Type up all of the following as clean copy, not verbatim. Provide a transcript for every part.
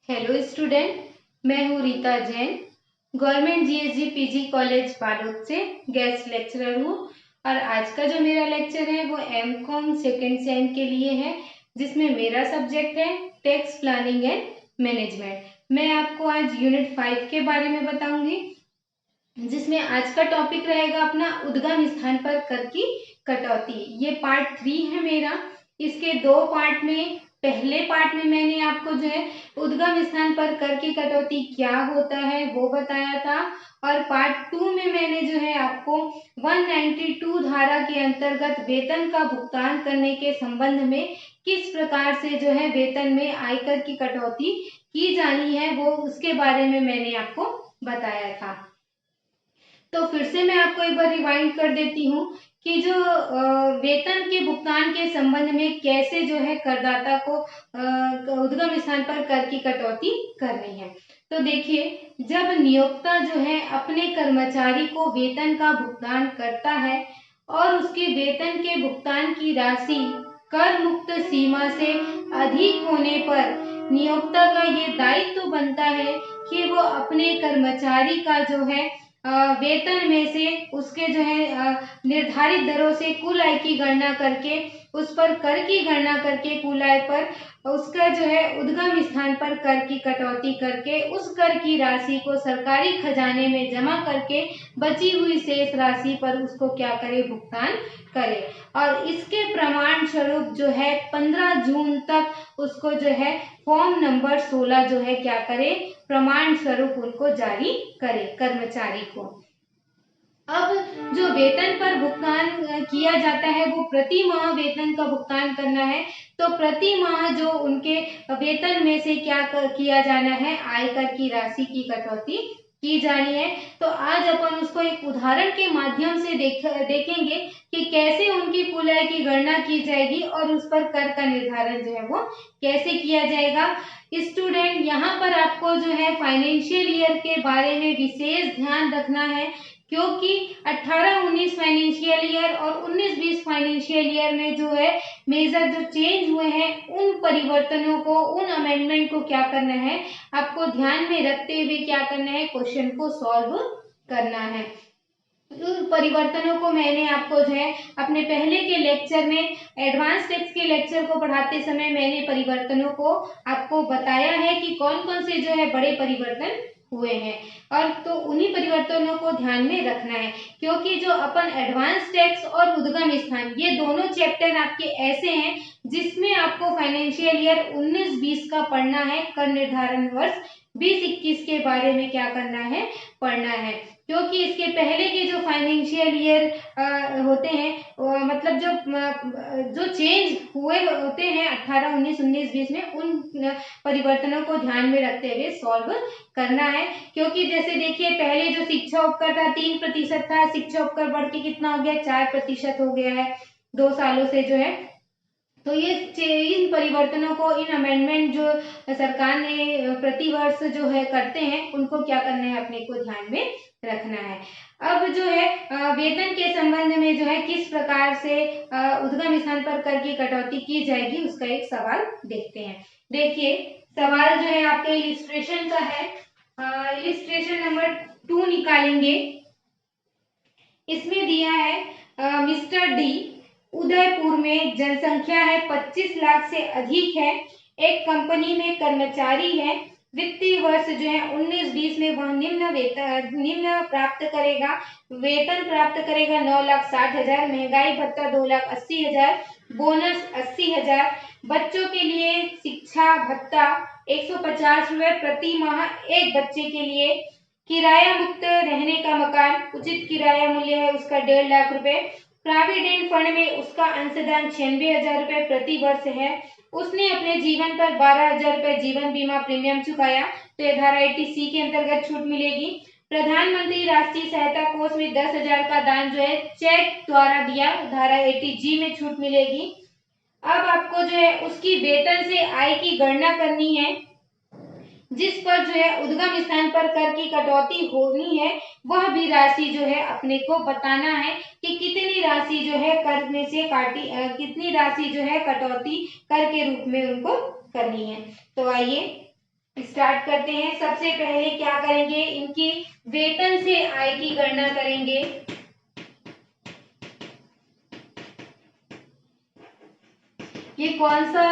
Hello student, मैं हूँ Rita Jain. Government GSG PG college Balod से गेस्ट लेक्चरर हूँ। और आज का जो मेरा लेक्चर है वो एमकॉम सेकेंड सेम के लिए है, जिसमें मेरा सब्जेक्ट है टैक्स प्लानिंग एंड मैनेजमेंट। मैं आपको आज यूनिट 5 के बारे में बताऊंगी, जिसमें आज का टॉपिक रहेगा अपना उद्गम स्थान पर कर की कटौती। ये पार्ट 3 है मेरा। इसके दो पार्ट में, पहले पार्ट में मैंने आपको जो है उद्गम स्थान पर कर की कटौती क्या होता है वो बताया था, और पार्ट 2 में मैंने जो है आपको 192 धारा के अंतर्गत वेतन का भुगतान करने के संबंध में किस प्रकार से जो है वेतन में आयकर की कटौती की जानी है वो उसके बारे में मैंने आपको बताया था। तो फिर से मैं आपको एक बार रिवाइंड कर देती हूँ कि जो वेतन के भुगतान के संबंध में कैसे जो है करदाता को उद्गम स्थान पर कर की कटौती करनी है। तो देखिए, जब नियोक्ता जो है अपने कर्मचारी को वेतन का भुगतान करता है और उसके वेतन के भुगतान की राशि कर मुक्त सीमा से अधिक होने पर नियोक्ता का ये दायित्व बनता है कि वो अपने कर्मचारी का जो है वेतन में से उसके जो है निर्धारित दरों से कुल आय की गणना करके उस पर कर की गणना करके कुल आय पर उसका जो है उद्गम स्थान पर कर की कटौती करके उस कर की राशि को सरकारी खजाने में जमा करके बची हुई शेष राशि पर उसको क्या करे, भुगतान करे। और इसके प्रमाण स्वरूप जो है 15 जून तक उसको जो है फॉर्म नंबर 16 जो है क्या करे, प्रमाण स्वरूप उनको जारी करे कर्मचारी को। अब जो वेतन पर भुगतान किया जाता है वो प्रति माह वेतन का भुगतान करना है। तो प्रति माह जो उनके वेतन में से क्या किया जाना है, आयकर की राशि की कटौती की जानी है। तो आज अपन उसको एक उदाहरण के माध्यम से देखेंगे कि कैसे उनकी कुल आय की गणना की जाएगी और उस पर कर का निर्धारण जो है वो कैसे किया जाएगा। स्टूडेंट, यहाँ पर आपको जो है फाइनेंशियल ईयर के बारे में विशेष ध्यान रखना है, क्योंकि 18-19 फाइनेंशियल ईयर और 19-20 फाइनेंशियल ईयर में जो है मेजर जो चेंज हुए हैं उन परिवर्तनों को, उन अमेंडमेंट को क्या करना है, आपको ध्यान में रखते हुए क्या करना है, क्वेश्चन को सॉल्व करना है। उन परिवर्तनों को मैंने आपको जो है अपने पहले के लेक्चर में, एडवांस टैक्स के लेक्चर को पढ़ाते समय मैंने परिवर्तनों को आपको बताया है कि कौन कौन से जो है बड़े परिवर्तन हुए हैं, और तो उन्हीं परिवर्तनों को ध्यान में रखना है। क्योंकि जो अपन एडवांस टैक्स और उद्गम स्थान, ये दोनों चैप्टर आपके ऐसे हैं जिसमें आपको फाइनेंशियल ईयर 19-20 का पढ़ना है, कर निर्धारण वर्ष 20-21 के बारे में क्या करना है, पढ़ना है। क्योंकि इसके पहले के जो फाइनेंशियल ईयर होते हैं, मतलब जो चेंज हुए होते हैं 18, 19, 19, 20 में, उन परिवर्तनों को ध्यान में रखते हुए सॉल्व करना है। क्योंकि जैसे देखिए, पहले जो शिक्षा उपकर था 3% था, शिक्षा उपकर बढ़ के कितना हो गया, 4% हो गया है 2 सालों से जो है। तो ये इन परिवर्तनों को, इन अमेंडमेंट जो सरकार ने प्रति वर्ष जो है करते हैं, उनको क्या करना है, अपने को ध्यान में रखना है। अब जो है वेतन के संबंध में जो है किस प्रकार से उद्गम स्थान पर कर की कटौती की जाएगी, उसका एक सवाल देखते हैं। देखिए, सवाल जो है आपके इलिस्ट्रेशन का है। इलिस्ट्रेशन नंबर 2 निकालेंगे। इसमें दिया है मिस्टर डी, उदयपुर में जनसंख्या है 25 लाख से अधिक है, एक कंपनी में कर्मचारी है, वित्तीय वर्ष जो है 19-20 में वह निम्न प्राप्त करेगा, वेतन प्राप्त करेगा 9,60,000, महंगाई भत्ता 2,80,000, बोनस 80,000, बच्चों के लिए शिक्षा भत्ता 150 रुपए प्रति माह एक बच्चे के लिए, किराया मुक्त रहने का मकान, उचित किराया मूल्य है उसका 1.5 लाख रुपए, प्रोविडेंट फंड में उसका अंशदान 96,000 रुपए प्रति वर्ष है, उसने अपने जीवन पर 12,000 रुपए जीवन बीमा प्रीमियम चुकाया, तो ये धारा 80C के अंतर्गत छूट मिलेगी। प्रधानमंत्री राष्ट्रीय सहायता कोष में 10,000 का दान जो है चेक द्वारा दिया, धारा 80G में छूट मिलेगी। अब आपको जो है उसकी वेतन से आय की गणना करनी है, जिस पर जो है उद्गम स्थान पर कर की कटौती होनी है, वह भी राशि जो है अपने को बताना है कि कितनी राशि जो है कर में से कितनी राशि जो है कटौती कर के रूप में उनको करनी है। तो आइए स्टार्ट करते हैं। सबसे पहले क्या करेंगे, इनकी वेतन से आय की गणना करेंगे। ये कौन सा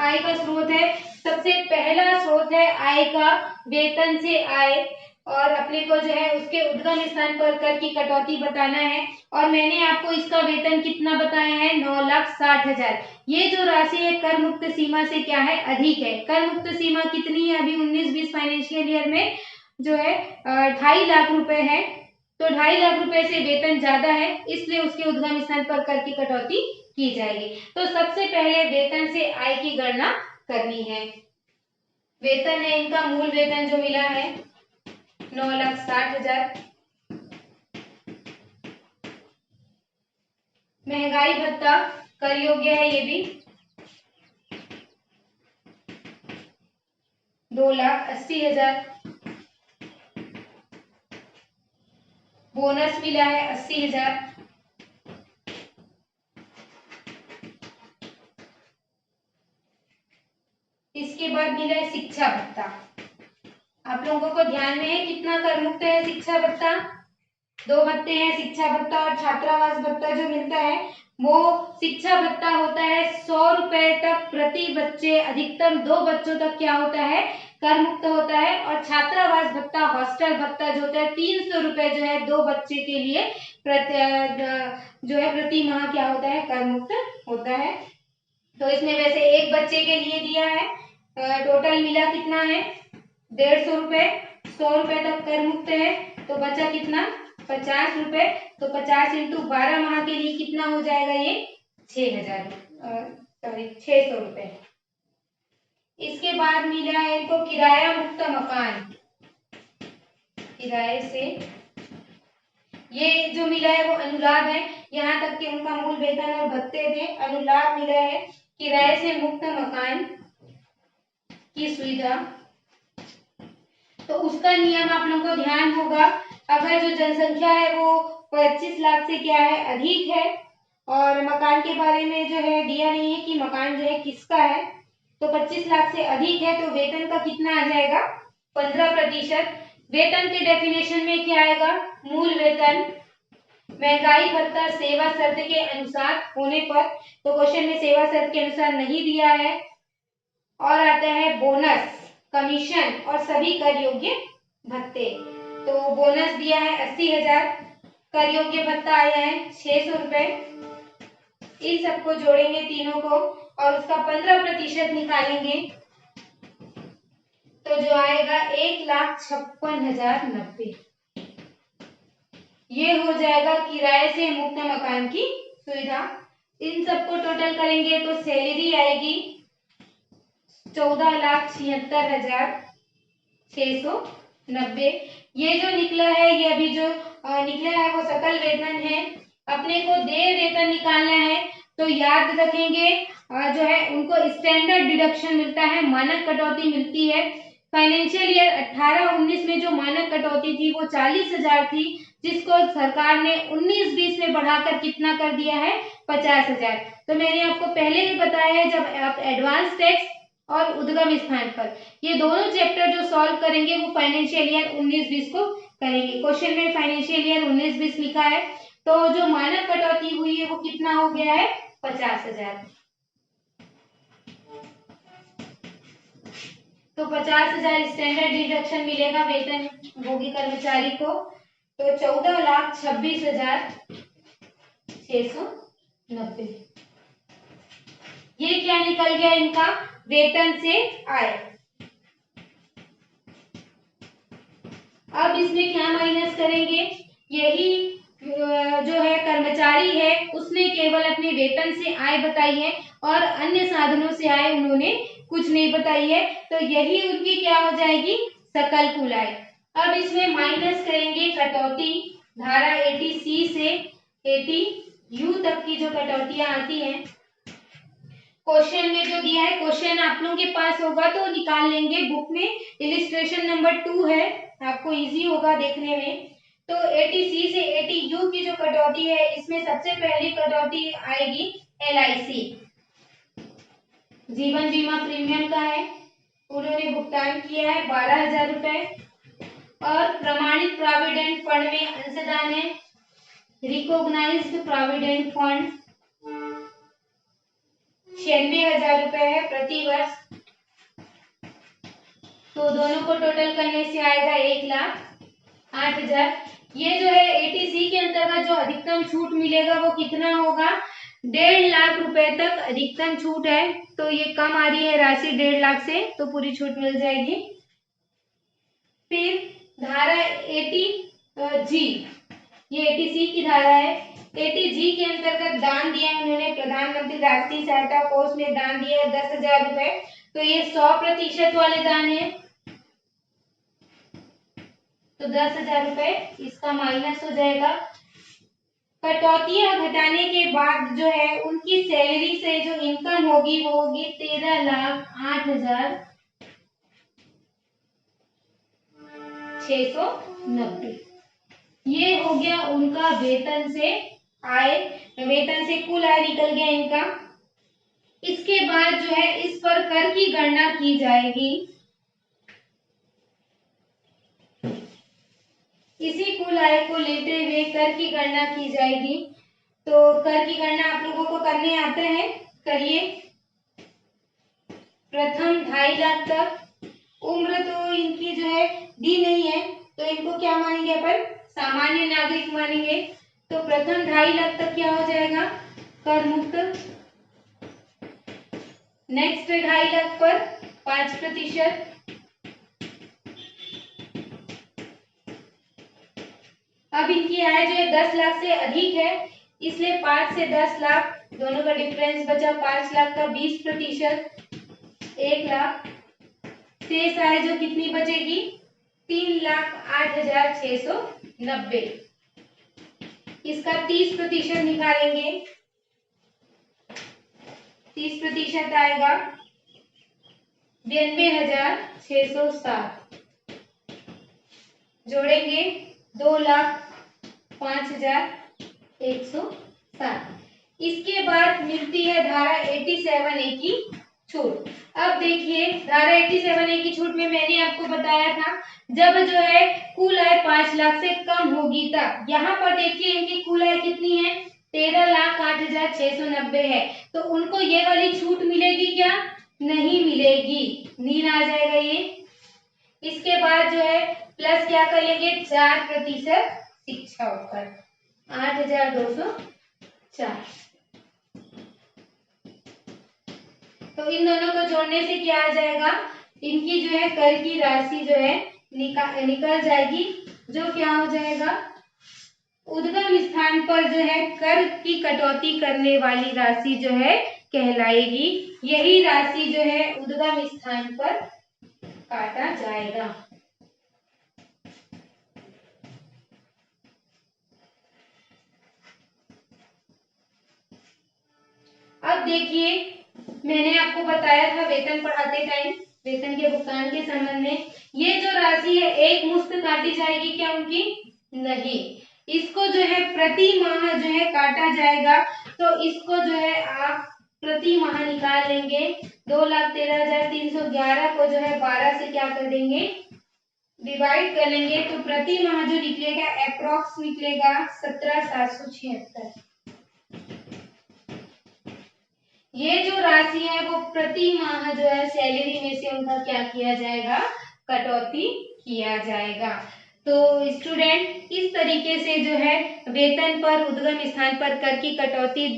आय का स्रोत है? सबसे पहला स्रोत है आय का वेतन से आय, और अपने को जो है उसके उद्गम स्थान पर कर की कटौती बताना है। और मैंने आपको इसका वेतन कितना बताया है, 9,60,000। ये जो राशि है कर मुक्त सीमा से क्या है, अधिक है। कर मुक्त सीमा कितनी है अभी 19-20 फाइनेंशियल ईयर में, जो है 2.5 लाख रुपए है। तो 2.5 लाख रुपए से वेतन ज्यादा है, इसलिए उसके उद्गम स्थान पर कर की कटौती की जाएगी। तो सबसे पहले वेतन से आय की गणना करनी है। वेतन है इनका, मूल वेतन जो मिला है 9,60,000। महंगाई भत्ता कर योग्य है, ये भी 2,80,000। बोनस मिला है 80,000। इसके बाद मिला है शिक्षा भत्ता। आप लोगों को ध्यान में है कितना कर मुक्त है शिक्षा भत्ता? 2 भत्ते हैं, शिक्षा भत्ता और छात्रावास भत्ता। जो मिलता है वो शिक्षा भत्ता होता है 100 रुपए तक प्रति बच्चे, अधिकतम 2 बच्चों तक क्या होता है, कर मुक्त होता है। और छात्रावास भत्ता, हॉस्टल भत्ता जो होता है 300 रुपए जो है 2 बच्चे के लिए जो है प्रति माह क्या होता है, कर मुक्त होता है। तो इसमें वैसे एक बच्चे के लिए दिया है, टोटल मिला कितना है 150 रुपए। 100 रुपए तक कर मुक्त है, तो बचा कितना 50 रुपए। तो 50 इंटू 12 माह के लिए कितना हो जाएगा, ये 6,000 सॉरी 600 रुपए। इसके बाद मिला है इनको किराया मुक्त मकान। किराए से ये जो मिला है वो अनुलाभ है, यहाँ तक कि उनका मूल वेतन और भत्ते थे, अनुलाभ मिला है किराए से मुक्त मकान की सुविधा। तो उसका नियम आप लोगों को ध्यान होगा, अगर जो जनसंख्या है वो 25 लाख से क्या है अधिक है, और मकान के बारे में जो है दिया नहीं है कि मकान जो है किसका है, तो 25 लाख से अधिक है तो वेतन का कितना आ जाएगा 15%। वेतन के डेफिनेशन में क्या आएगा, मूल वेतन, महंगाई भत्ता सेवा शर्त के अनुसार होने पर, तो क्वेश्चन में सेवा शर्त के अनुसार नहीं दिया है। और आता है बोनस, कमीशन और सभी कर योग्य भत्ते। तो बोनस दिया है 80,000, कर योग्य भत्ता आया है 600 रुपए। इन सबको जोड़ेंगे तीनों को और उसका 15% निकालेंगे, तो जो आएगा 1,56,090। ये हो जाएगा किराए से मुक्त मकान की सुविधा। इन सबको टोटल करेंगे तो सैलरी आएगी 14,76,690। ये जो निकला है, ये अभी जो निकला है वो सकल वेतन है। अपने को देय वेतन निकालना है तो याद रखेंगे जो है उनको स्टैंडर्ड डिडक्शन मिलता है, मानक कटौती मिलती है। फाइनेंशियल ईयर 18-19 में जो मानक कटौती थी वो 40,000 थी, जिसको सरकार ने 19-20 में बढ़ाकर कितना कर दिया है 50,000। तो मैंने आपको पहले ही बताया है, जब आप एडवांस टैक्स और उद्गम स्थान पर ये दोनों चैप्टर जो सॉल्व करेंगे वो फाइनेंशियल ईयर 19-20 को करेंगे। क्वेश्चन में फाइनेंशियल ईयर 19-20 लिखा है, तो जो मानक कटौती हुई है वो कितना हो गया है 50,000। तो 50,000 स्टैंडर्ड डिडक्शन मिलेगा वेतन भोगी कर्मचारी को, तो 14,26,690। ये क्या निकल गया इनका वेतन से आय। अब इसमें क्या माइनस करेंगे, यही जो है कर्मचारी है उसने केवल अपने वेतन से आय बताई है और अन्य साधनों से आय उन्होंने कुछ नहीं बताई है, तो यही उनकी क्या हो जाएगी सकल कुल आय। अब इसमें माइनस करेंगे कटौती, धारा 80C से 80U तक की जो कटौतियां आती हैं। क्वेश्चन में जो दिया है, क्वेश्चन आप लोगों के पास होगा तो निकाल लेंगे, बुक में इलिस्ट्रेशन नंबर 2 है, आपको इजी होगा देखने में। तो 80C से 80U की जो कटौती है, इसमें सबसे पहली कटौती आएगी LIC, जीवन बीमा प्रीमियम का है। उन्होंने भुगतान किया है 12,000 रुपए। और प्रमाणित प्रोविडेंट फंड में अंशदान है रिकॉग्नाइज्ड प्रोविडेंट फंड 96,000 रुपए है प्रति वर्ष। तो दोनों को टोटल करने से आएगा 1,08,000। ये जो है 80C के अंतर्गत जो अधिकतम छूट मिलेगा वो कितना होगा, 1.5 लाख रुपए तक अधिकतम छूट है। तो ये कम आ रही है राशि 1.5 लाख से, तो पूरी छूट मिल जाएगी। फिर धारा 80G, ये 80C की धारा है। 80G के अंतर्गत दान दिया उन्होंने प्रधानमंत्री राष्ट्रीय सहायता कोष में दान दिया है 10,000 रुपए। तो ये 100% वाले दान है, तो 10,000 रुपए इसका माइनस हो जाएगा। कटौतियां घटाने के बाद जो है उनकी सैलरी से जो इनकम होगी वो होगी 13,08,690। ये हो गया उनका वेतन से आय, वेतन से कुल आय निकल गया इनका। इसके बाद जो है इस पर कर की गणना की जाएगी। इसी कुल आय को लेते हुए कर की गणना की जाएगी। तो कर की गणना आप लोगों को करने आता है, करिए। प्रथम 2.5 लाख तक, उम्र तो इनकी जो है दी नहीं है, तो इनको क्या मानेंगे अपन, सामान्य नागरिक मानेंगे। तो प्रथम 2.5 लाख तक क्या हो जाएगा, कर मुक्त। नेक्स्ट 2.5 लाख पर 5%। अब इनकी आय जो है 10 लाख से अधिक है, इसलिए 5 से 10 लाख दोनों का डिफरेंस बचा 5 लाख का 20%, 1 लाख। शेष आय जो कितनी बचेगी, 3,08,690। इसका 30% निकालेंगे, 30% आएगा 92,607। जोड़ेंगे 2,05,107। इसके बाद मिलती है धारा 87A की छूट। अब देखिए धारा 87A की छूट में मैंने आपको बताया था जब जो है कुल आय 5 लाख से कम होगी तब। यहाँ पर देखिए इनकी कुल आय कितनी है, 13,08,690 है। तो उनको ये वाली छूट मिलेगी क्या, नहीं मिलेगी, नील आ जाएगा ये। इसके बाद जो है प्लस क्या करेंगे, 4% शिक्षा उपकर 8,204। तो इन दोनों को जोड़ने से क्या आ जाएगा, इनकी जो है कर की राशि जो है निकल जाएगी, जो क्या हो जाएगा, उद्गम स्थान पर जो है कर की कटौती करने वाली राशि जो है कहलाएगी। यही राशि जो है उद्गम स्थान पर काटा जाएगा। अब देखिए मैंने आपको बताया था वेतन पढ़ाते टाइम वेतन के भुगतान के संबंध में, ये जो राशि है एक मुश्त काटी जाएगी क्या उनकी, नहीं, इसको जो है प्रति माह जो है काटा जाएगा। तो इसको जो है आप प्रति माह निकाल लेंगे, 2,13,311 को जो है 12 से क्या कर देंगे, डिवाइड कर लेंगे। तो प्रति माह जो निकलेगा अप्रोक्स निकलेगा 17,776। ये जो राशि है वो प्रति माह जो है सैलरी में से उनका क्या किया जाएगा, कटौती किया जाएगा। तो स्टूडेंट इस तरीके से जो है वेतन पर उद्गम स्थान पर कर की कटौती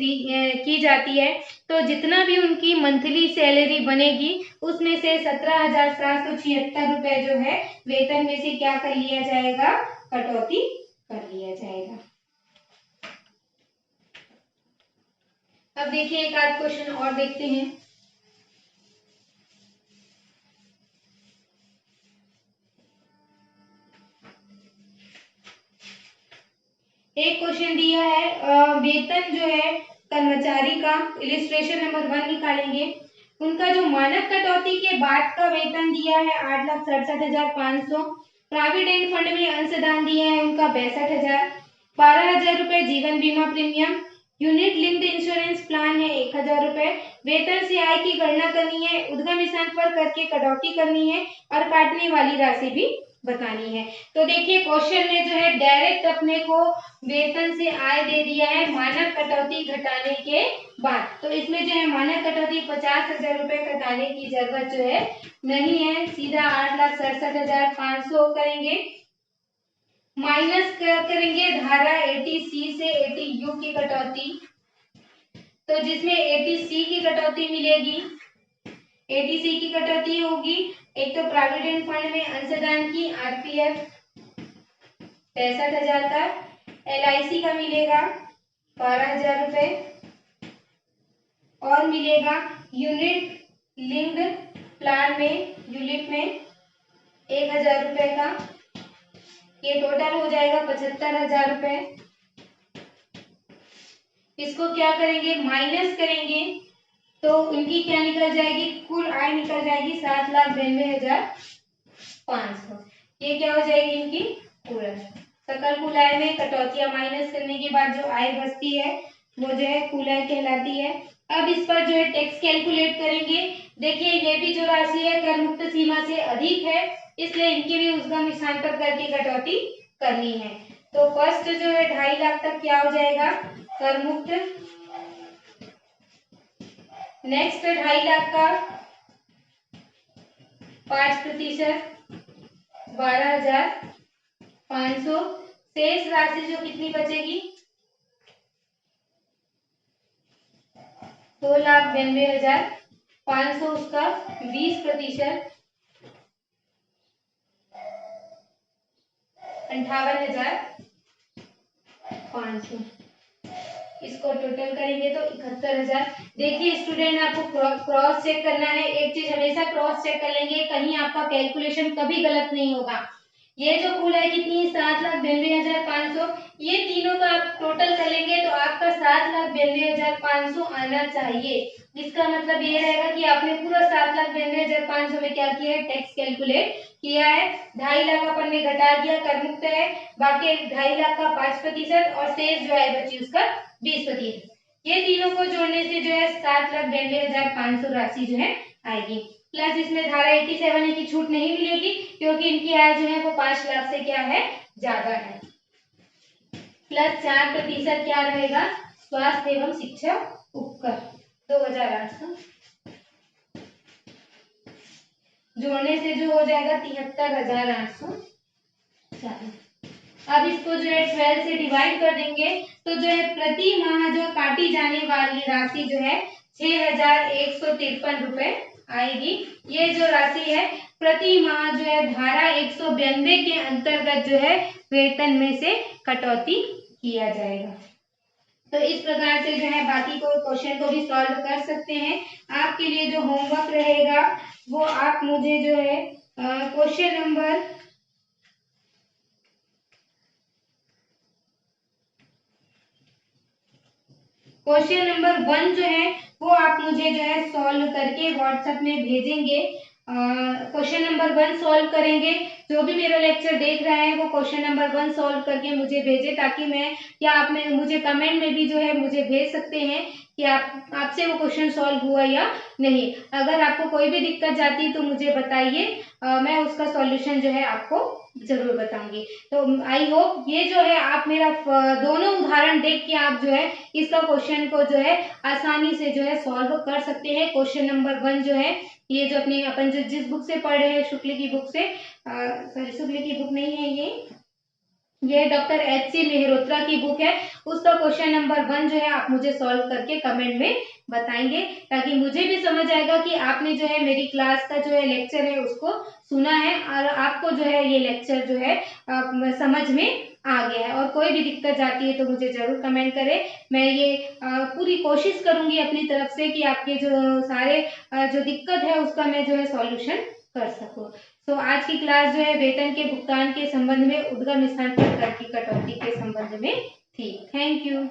की जाती है। तो जितना भी उनकी मंथली सैलरी बनेगी उसमें से 17,776 रुपए जो है वेतन में से क्या कर लिया जाएगा, कटौती कर लिया जाएगा। अब देखिए एक आध क्वेश्चन और देखते हैं। एक क्वेश्चन दिया है वेतन जो है कर्मचारी का, इलिस्ट्रेशन नंबर 1 निकालेंगे। उनका जो मानक कटौती के बाद का वेतन दिया है 8,67,500। प्रोविडेंट फंड में अंशदान दिया है उनका 62,000। 12,000 रुपए जीवन बीमा premium, unit linked insurance plan है 1000 रुपए। वेतन से आय की गणना करनी है, उद्गम स्थान पर करके कटौती करनी है और काटने वाली राशि भी बतानी है। तो देखिए क्वेश्चन में जो है डायरेक्ट अपने को वेतन से आय दे दिया है मानक कटौती घटाने के बाद। तो इसमें जो है मानक कटौती 50,000 रुपए घटाने की जरूरत जो है नहीं है, सीधा 8,67,500 करेंगे। माइनस करेंगे धारा 80C से 80U की कटौती, तो जिसमें 80C की कटौती मिलेगी, 80C की कटौती होगी एक तो प्रोविडेंट फंड में अंशदान की RPF 65,000 का, LIC का मिलेगा 12,000 रुपए और मिलेगा यूनिट लिंक्ड प्लान में यूलिप में 1,000 रुपए का। ये टोटल हो जाएगा 75,000 रुपए। इसको क्या करेंगे माइनस करेंगे तो इनकी क्या निकल जाएगी, कुल आय निकल जाएगी 7,92,500। ये क्या हो जाएगी इनकी कुल आय। सकल कुल आय में कटौतियां माइनस करने के बाद जो आय बचती है वो जो है कुल आय कहलाती है। अब इस पर जो है टैक्स कैलकुलेट करेंगे। देखिए ये भी जो राशि है कर मुक्त सीमा से अधिक है, इसलिए इनकी भी उद्गम स्थान पर कर की कटौती करनी है। तो फर्स्ट जो है 2.5 लाख तक क्या हो जाएगा कर मुक्त, नेक्स्ट 2.5 लाख का 5% 12,500। शेष राशि जो कितनी बचेगी 2,92,500, उसका 20% 58,500। इसको टोटल करेंगे तो 71,000। देखिए स्टूडेंट आपको क्रॉस चेक करना है, एक चीज हमेशा क्रॉस चेक कर लेंगे, कहीं आपका कैलकुलेशन कभी गलत नहीं होगा। ये जो कुल है कितनी है 7,92,500, ये तीनों का आप टोटल कर लेंगे तो आपका 7,92,500 आना चाहिए। इसका मतलब ये रहेगा कि आपने पूरा 7,92,500 में क्या किया है टैक्स कैलकुलेट किया है। 2.5 लाख अपन ने घटा दिया कर मुक्त है, बाकी 2.5 लाख का 5% और शेष जो है बची उसका 20%। ये तीनों को जोड़ने से जो है 7,92,500 राशि जो है आएगी। प्लस इसमें धारा 87 की छूट नहीं मिलेगी क्योंकि इनकी आय जो है वो 5 लाख से क्या है ज्यादा है। प्लस 4% क्या रहेगा स्वास्थ्य एवं शिक्षा उपकर 2,800 जोड़ने से जो हो जाएगा 73,840। अब इसको जो है 12 से डिवाइड कर देंगे तो जो है प्रति माह जो काटी जाने वाली राशि जो है 6,153 रुपए आएगी। ये जो राशि है प्रति माह जो है धारा 192 के अंतर्गत जो है वेतन में से कटौती किया जाएगा। तो इस प्रकार से जो है बाकी को क्वेश्चन को भी सॉल्व कर सकते हैं। आपके लिए जो होमवर्क रहेगा वो आप मुझे जो है क्वेश्चन नंबर 1 जो है वो आप मुझे जो है सॉल्व करके व्हाट्सएप में भेजेंगे। क्वेश्चन नंबर 1 सॉल्व करेंगे, जो भी मेरा लेक्चर देख रहा है वो क्वेश्चन नंबर 1 सॉल्व करके मुझे भेजे, ताकि मैं या आप में मुझे कमेंट में भी जो है मुझे भेज सकते हैं कि आपसे वो क्वेश्चन सॉल्व हुआ या नहीं। अगर आपको कोई भी दिक्कत जाती है तो मुझे बताइए, मैं उसका सॉल्यूशन जो है आपको जरूर बताऊंगी। तो आई होप ये जो है आप मेरा दोनों उदाहरण देख के आप जो है इसका क्वेश्चन को जो है आसानी से जो है सॉल्व कर सकते हैं। क्वेश्चन नंबर 1 जो है ये जो अपनी अपन जो जिस बुक से पढ़ रहे हैं शुक्ल की बुक से, सॉरी शुक्ल की बुक नहीं है, ये डॉक्टर HC मेहरोत्रा की बुक है, उसका क्वेश्चन नंबर 1 जो है आप मुझे सॉल्व करके कमेंट में बताएंगे, ताकि मुझे भी समझ आएगा कि आपने जो है मेरी क्लास का जो है लेक्चर है उसको सुना है और आपको जो है ये लेक्चर जो है समझ में आ गया है। और कोई भी दिक्कत जाती है तो मुझे जरूर कमेंट करें। मैं ये पूरी कोशिश करूंगी अपनी तरफ से कि आपके जो सारे जो दिक्कत है उसका मैं जो है सॉल्यूशन कर सकूं। तो आज की क्लास जो है वेतन के भुगतान के संबंध में उद्गम स्थान पर कर की कटौती के संबंध में थी। Thank you.